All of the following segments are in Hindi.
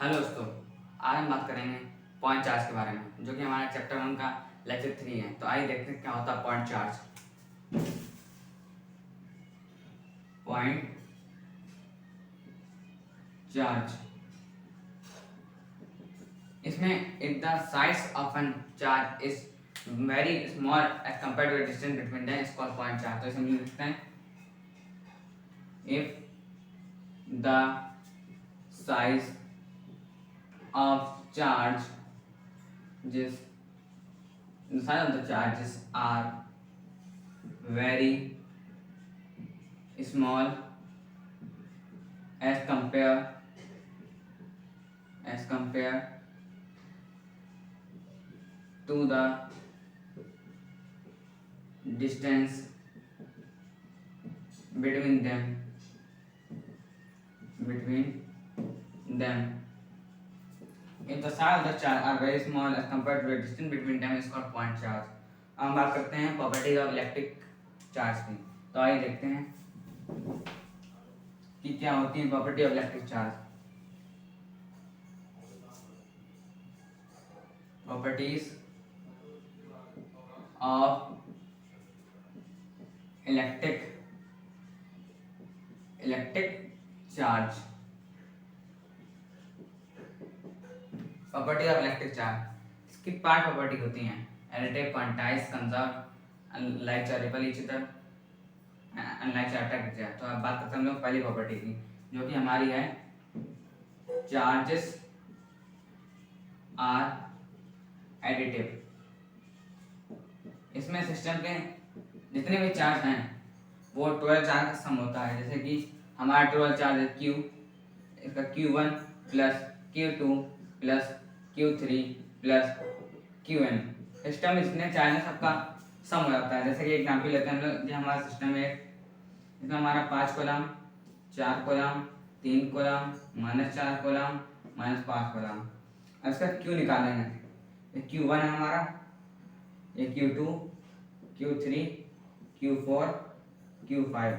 हेलो दोस्तों, आज हम बात करेंगे पॉइंट चार्ज के बारे में, जो कि हमारा चैप्टर 1 का लेक्चर 3 है। तो आइए देखते हैं क्या होता है पॉइंट चार्ज। पॉइंट चार्ज, इसमें if the size of an charge is very small as compare to the distance between them is called point charge. तो इसे हम लिखते हैं if the size of charge जिस the size of the charges are very small as compare to the distance between them if the size of the charge are very small as compared to the distance between them is called point charge। अब हम बात करते हैं प्रॉपर्टीज ऑफ इलेक्ट्रिक चार्ज की। तो आइए देखते हैं कि क्या होती है property of electric charge. Properties of electric charge. Property of electric charge, इसकी 5 प्रॉपर्टी होती हैं: additive, quantize, conserve, unlike charge ripple each other, unlike charge attract charge. तो अब बात करते हैं हम लोग पहली प्रॉपर्टी की, जो कि हमारी है चार्जेस आर एडिटिव। इसमें सिस्टम के जितने भी चार्ज हैं वो 12 चार्ज का सम होता है। जैसे कि हमारा 12 चार्ज है Q, इसका Q1 plus Q2 plus Q3 plus Qn। System में जितने चार्ज हैं सबका सम हो जाता है। जैसे कि एग्जाम्पल लेते हैं हम लोग, जो हमारा सिस्टम है इसमें हमारा 5 column, 4 column, 3 column, -4 column, -5 column. अब इसका Q निकालेंगे। ये Q1 है हमारा, ये Q2, Q3, Q4, Q5।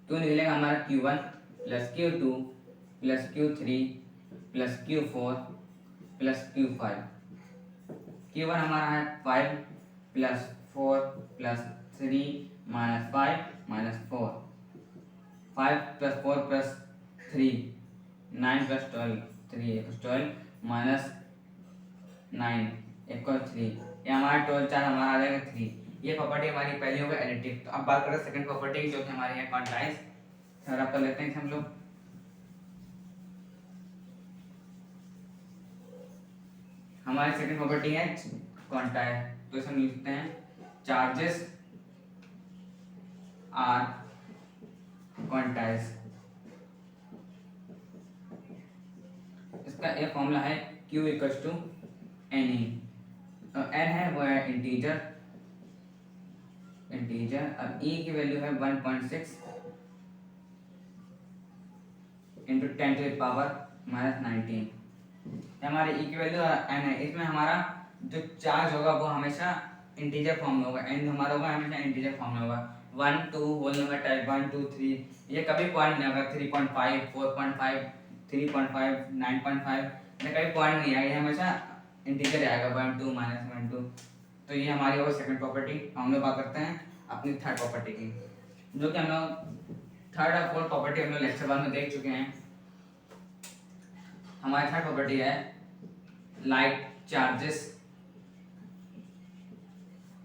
Q निकलेगा हमारा Q1 plus Q2 plus Q3 plus Q4 plus Q5। Q1 हमारा है 5 plus 4 plus 3 minus 5 minus 4, 5 plus 4 plus 3 9 plus 12 3 12 minus 9 equal 3। ये हमारा 12 चार्ज हमारा आ जाएगा 3। ये प्रॉपर्टी हमारी पहली होगी एडिटिव। तो अब बात करें सेकंड प्रॉपर्टी की, जो कि हमारी है क्वांटाइज। सर आप कर लेते हैं हम लोग। हमारी सेकंड प्रॉपर्टी है क्वांटाइज। तो इसे हम लिखते हैं चार्जेस आर क्वांटाइज। इसका एक फॉर्मूला है Q इक्वल्स टू NE। तो N है वो है इंटीजर और E की वैल्यू है 1.6 इंटू 10 टू द पावर -19। हमारे E की वैल्यू N है। इसमें हमारा जो चार्ज होगा वो हमेशा इंटीजर फॉर्म में होगा। N हमारा होगा हमेशा इंटीजर फॉर्म में होगा। 1 2 होल नंबर टाइप 1 2 3, ये कभी पॉइंट नहीं होगा। 3.5 4.5 3.5 9.5 ये कभी पॉइंट नहीं आएगा, हमेशा इंटीजर आएगा 1 2 -1 2। तो ये हमारी होगी सेकंड प्रॉपर्टी। हम लोग बात करते हैं अपनी थर्ड प्रॉपर्टी की, जो कि हम लोग थर्ड और फोर्थ प्रॉपर्टी हम लोग लेक्चर 1 में देख चुके हैं। हमारी थर्ड प्रॉपर्टी है like charges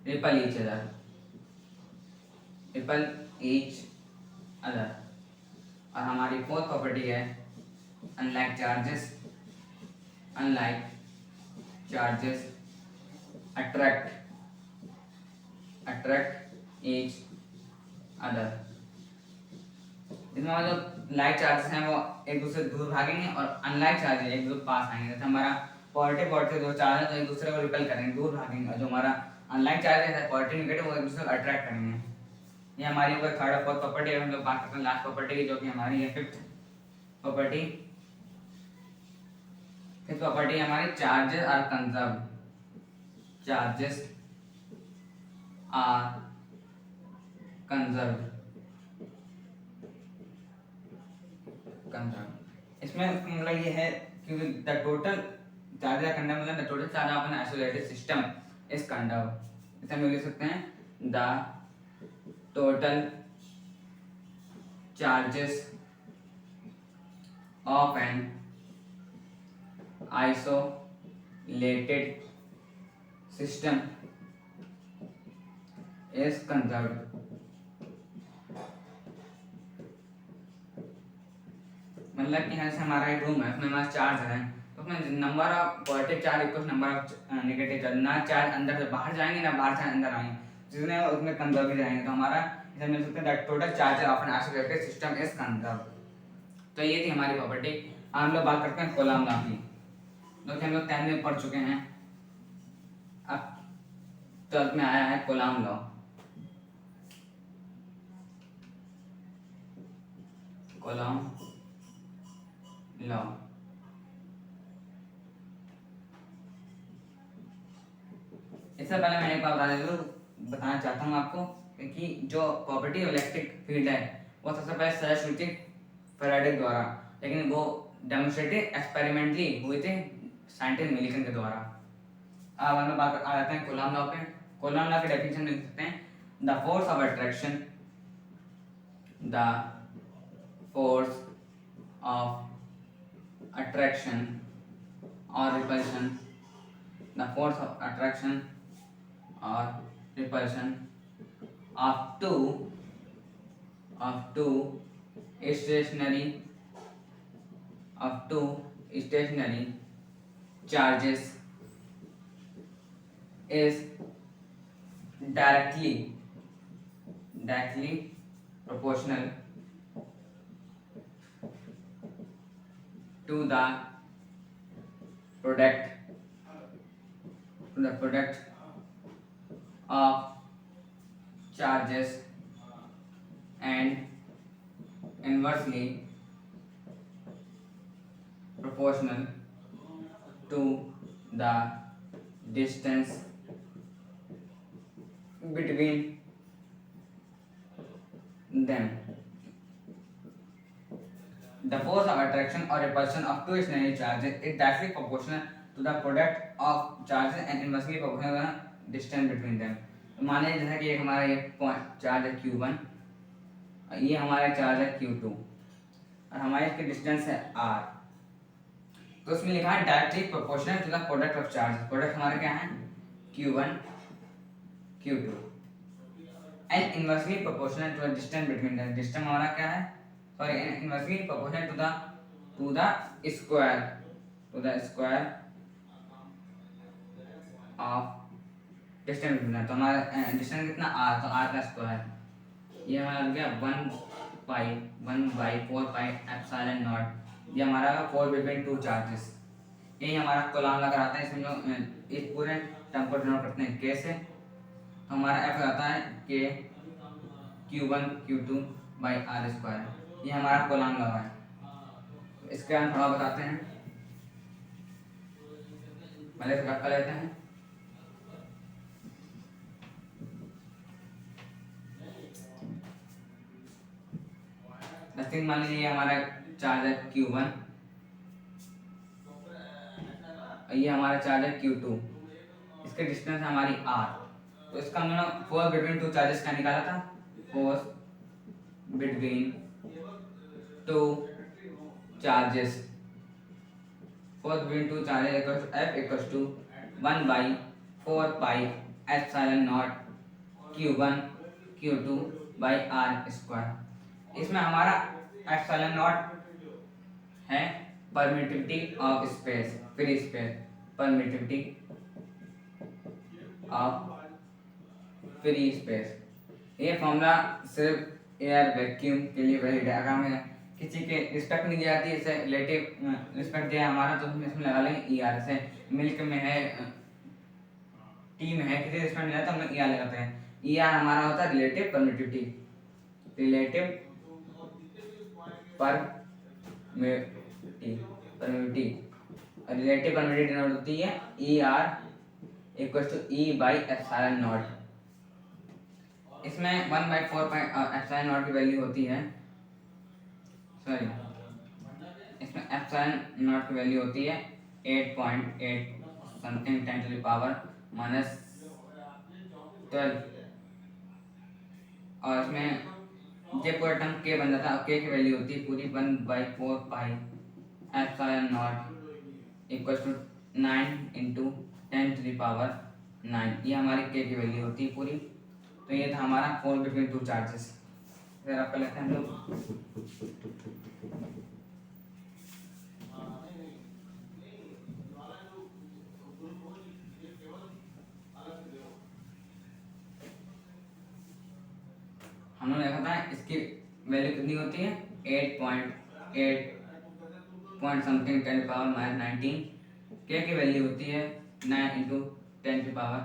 ripple each other, और हमारी फोर्थ प्रॉपर्टी है unlike charges attract each other. इसमें हमारे जो लाइक चार्जेस हैं वो एक दूसरे से दूर भागेंगे और अनलाइक चार्जेस एक दूसरे पास आएंगे। जैसे हमारा पॉजिटिव दो चार्ज है तो एक दूसरे को रिपेल करेंगे, दूर भागेंगे, और जो हमारा अनलाइक चार्जेस है पॉजिटिव नेगेटिव वो एक दूसरे को अट्रैक्ट करेंगे। ये हमारी ऊपर थर्ड और फोर्थ प्रॉपर्टी। हम लोग बात करते हैं लास्ट प्रॉपर्टी की, जो कि हमारी है फिफ्थ प्रॉपर्टी। फिफ्थ प्रॉपर्टी हमारी चार्जेस आर कंजर्व। इसमें मतलब ये है क्योंकि द टोटल चार्ज कंडक्ट मतलब the total charge of an isolated system is conduct. इसे हम लिख सकते हैं the total charges of an isolated system is conserved. मतलब कि जैसे हमारा एक रूम है, उसमें हमारा चार्ज है, तो उसमें number of positive charge equal number of negative charge, ना चार्ज अंदर से बाहर जाएंगे ना बाहर से अंदर आएंगे, जितने उसमें कंजर्व ही रहेंगे। तो हमारा इसे मिल सकते हैं that total charge of an isolated system is conserve. तो ये थी हमारी प्रॉपर्टी। हम लोग बात करते हैं कूलम्ब लॉ की, जो कि हम लोग 10th में पढ़ चुके हैं। अब 12th में आया है कूलम्ब लॉ। कूलम्ब लॉ इससे पहले मैं एक बात बताना चाहता हूँ आपको कि जो प्रॉपर्टी ऑफ इलेक्ट्रिक फील्ड है वो सबसे पहले सर्च हुई थी फैराडे द्वारा, लेकिन वो डेमोन्स्ट्रेटेड एक्सपेरिमेंटली हुए थे साइंटिस्ट मिल्टन के द्वारा। अब हम लोग बात आ जाते हैं कूलम्ब लॉ पे। कूलम्ब लॉ की डेफिनेशन लिख सकते हैं the force of attraction, the force of attraction और repulsion, the force of attraction और repulsion of two stationary charges is directly proportional to the product of charges and inversely proportional to the distance between them. The force of attraction or repulsion of two stationary charges is directly proportional to the product of charges and inversely proportional to the distance between them. तो मान लीजिए जैसा कि एक हमारा ये चार्ज है Q1, ये हमारा चार्ज है Q2 और हमारे इसके डिस्टेंस है R। तो उसमें लिखा है directly proportional to the product of charge. Product हमारा क्या है Q1 Q2 and inversely proportional to the distance between the. Distance हमारा क्या है sorry inversely proportional to the square of distance between. तो हमारा डिस्टेंस कितना R, तो R का स्क्वायर ये हमारा हो गया 1/4 पाई एप्सिलॉन नॉट। ये हमारा 4 बिटवीन टू चार्जेस। यही हमारा कूलम्ब लॉ कराता है। इसमें लोग इस पूरे टर्म को डिनोट करते हैं K से। तो हमारा F आता है K Q1 Q2 by R square. ये हमारा कूलम्ब लॉ है। इसके हम थोड़ा बताते हैं, पहले से कर लेते हैं। मान लीजिए हमारा चार्ज है Q1, ये हमारा चार्ज है Q2, इसके डिस्टेंस है हमारी R। तो इसका हमने फोर्स बिटवीन टू चार्जेस का निकाला था। Force between two charges, force between two charges F equals to 1/4 pi epsilon naught Q1 Q2 by R square. इसमें हमारा एप्सिलॉन नॉट है permittivity of space, free space, permittivity of free space. ये फॉर्मूला सिर्फ एयर वैक्यूम के लिए वैलिड है। अगर हमें किसी के रिस्पेक्ट नहीं दी जाती, जैसे रिलेटिव रिस्पेक्ट दिया हमारा, तो हम इसमें लगा लेंगे ER। जैसे मिल्क में है, टी में है, किसी रिस्पेक्ट नहीं आता तो हम ER लगाते हैं। ER हमारा होता है relative permittivity, relative permittivity, relative permittivity denote होती है ER equals to E by epsilon naught. इसमें 1/4 पाई एप्सिलॉन नॉट की वैल्यू होती है, सॉरी इसमें एप्सिलॉन नॉट की वैल्यू होती है 8.8 something 10 to the power minus 12, और इसमें जब पूरा टर्म के बन जाता है, के की वैल्यू होती है पूरी 1/4 pi epsilon naught equal to 9 into 10 to the power 9। ये हमारी के की वैल्यू होती है पूरी। तो ये था हमारा फोर बिटवीन टू चार्जेस। फिर आपका लेते हैं हम लोग हमने देखा था इसकी वैल्यू कितनी होती है 8.8 point something 10 to power minus 19। के की वैल्यू होती है 9 इंटू 10 टू पावर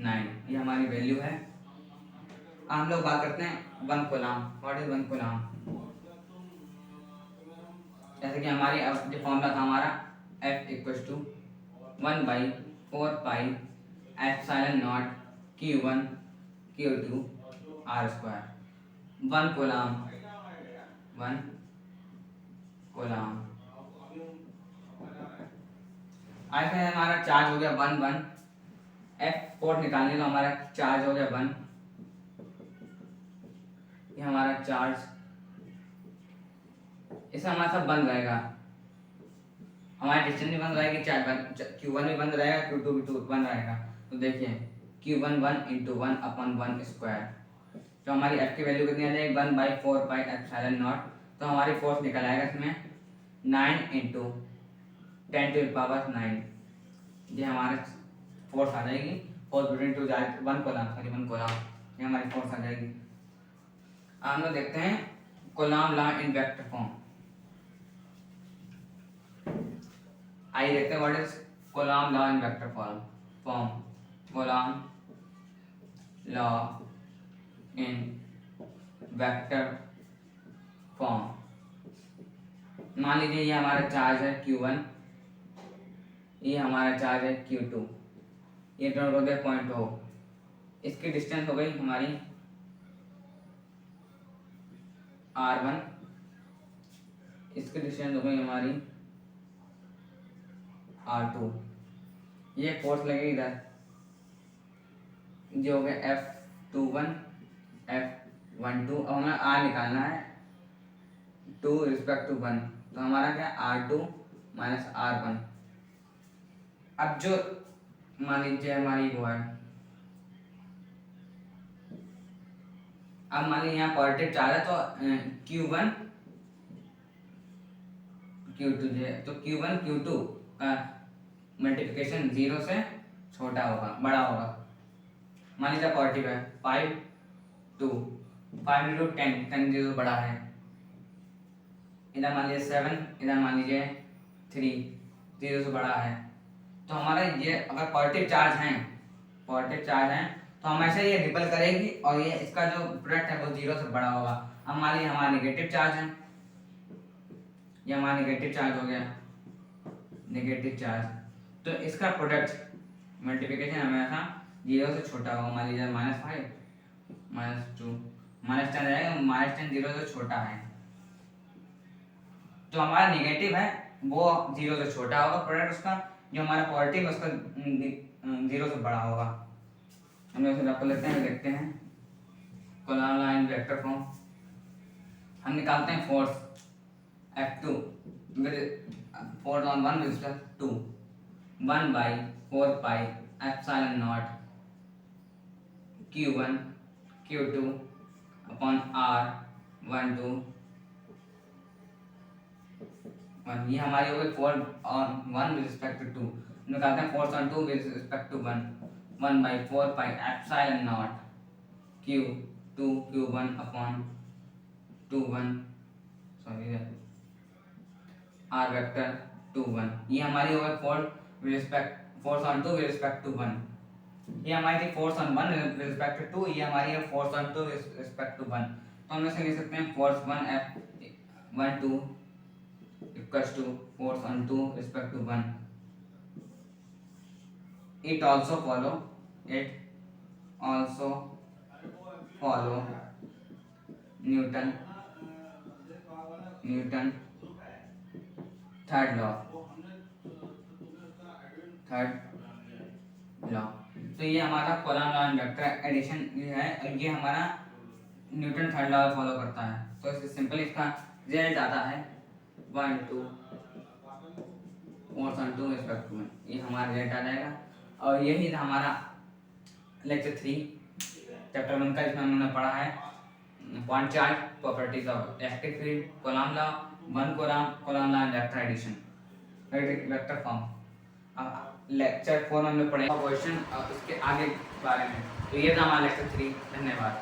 9। ये हमारी वैल्यू है। हम लोग बात करते हैं one coulomb. What is one coulomb? जैसे कि हमारी अब जो फॉर्मूला था हमारा F equal to 1/4 pi epsilon naught Q1 Q2 R square. One coulomb ऐसे हमारा चार्ज हो गया 1 F कोड निकालने का हमारा चार्ज हो गया 1। ये हमारा चार्ज इससे हमारा सब बंद रहेगा, हमारी डिस्टेंस भी बंद रहेगी, चार्ज Q1 भी बंद रहेगा, Q2 भी बंद रहेगा। तो देखिए Q1 1 इंटू 1/1 स्क्वायर। तो हमारी F की वैल्यू कितनी आ जाएगी 1/4 पाई एप्सिलॉन नॉट। तो हमारी फोर्स निकल आएगा इसमें 9 इंटू 10 टू पावर 9। ये हमारे फोर्स आ जाएगी। Force between two one coulomb ये हमारी फोर्स आ जाएगी। हम लोग देखते हैं Coulomb law in vector form. आइए देखते हैं what is Coulomb law in vector form. Coulomb law in vector form. मान लीजिए ये हमारा चार्ज है Q1, ये हमारा चार्ज है Q2, ये दोनों हो गए पॉइंट हो। इसकी डिस्टेंस हो गई हमारी R1, इसकी डिस्टेंस हो गई हमारी R2। ये फोर्स लगेगी इधर, जो हो गया F21 F12। अब हमें R निकालना है 2 रिस्पेक्ट टू 1। तो हमारा क्या R2 माइनस R1। अब जो मान लीजिए हमारी वो है, अब मान लीजिए यहाँ पॉजिटिव चार्ज है तो Q1 Q2 तो Q1 Q2 का मल्टीप्लिकेशन 0 से छोटा होगा, बड़ा होगा। मान लीजिए पॉजिटिव है 5 2 5 इंटू 10 10 0 बड़ा है। इधर मान लीजिए 7, इधर मान लीजिए 3 0 से बड़ा है। तो हमारा ये अगर पॉजिटिव चार्ज हैं तो हमेशा ये रिपल करेगी और ये इसका जो प्रोडक्ट है वो 0 से बड़ा होगा। अब मान लीजिए हमारा नेगेटिव चार्ज है, ये हमारा नेगेटिव चार्ज हो गया, नेगेटिव चार्ज। तो इसका प्रोडक्ट मल्टीप्लिकेशन हमेशा 0 से छोटा होगा। मान लीजिए -5 -2 -10 रहेगा, -10 0 से छोटा है। जो हमारा नेगेटिव है वो 0 से छोटा होगा प्रोडक्ट उसका, जो हमारा पॉजिटिव है उसका 0 से बड़ा होगा। हम लोग आपको लेते हैं, देखते हैं Coulomb law in vector form. हम निकालते हैं force F2 force on 1 with respect to 1/4 pi epsilon naught Q1 Q2 upon R12 1। ये हमारी हो गई force on 1 with respect to 2। निकालते हैं force on 2 with respect to 1/4 pi epsilon naught Q2 Q1 upon 2 1 sorry R vector 2 1। ये हमारी हो गई force on 2 with respect to 1। ये हमारी थी force on 1 with respect to 2, ये हमारी है force on 2 with respect to 1। तो हम इसे लिख सकते हैं force 1 F12 equals to force on 2 respect to 1। It also follow Newton third law, तो ये हमारा Coulomb law and vector addition है, और ये हमारा न्यूटन थर्ड लॉ फॉलो करता है। तो इससे सिंपल इसका रिजल्ट आता है 1 2 और 2 रिस्पेक्ट टू 1, ये हमारा रिजल्ट आ जाएगा। और यही था हमारा लेक्चर 3 चैप्टर 1 का, जिसमें हमने पढ़ा है point charge, properties of electric field, Coulomb law, one Coulomb law and vector addition, vector form. अब लेक्चर 4 में हमने पढ़ा क्वेश्चन उसके आगे बारे में। तो ये था हमारा लेक्चर 3। धन्यवाद।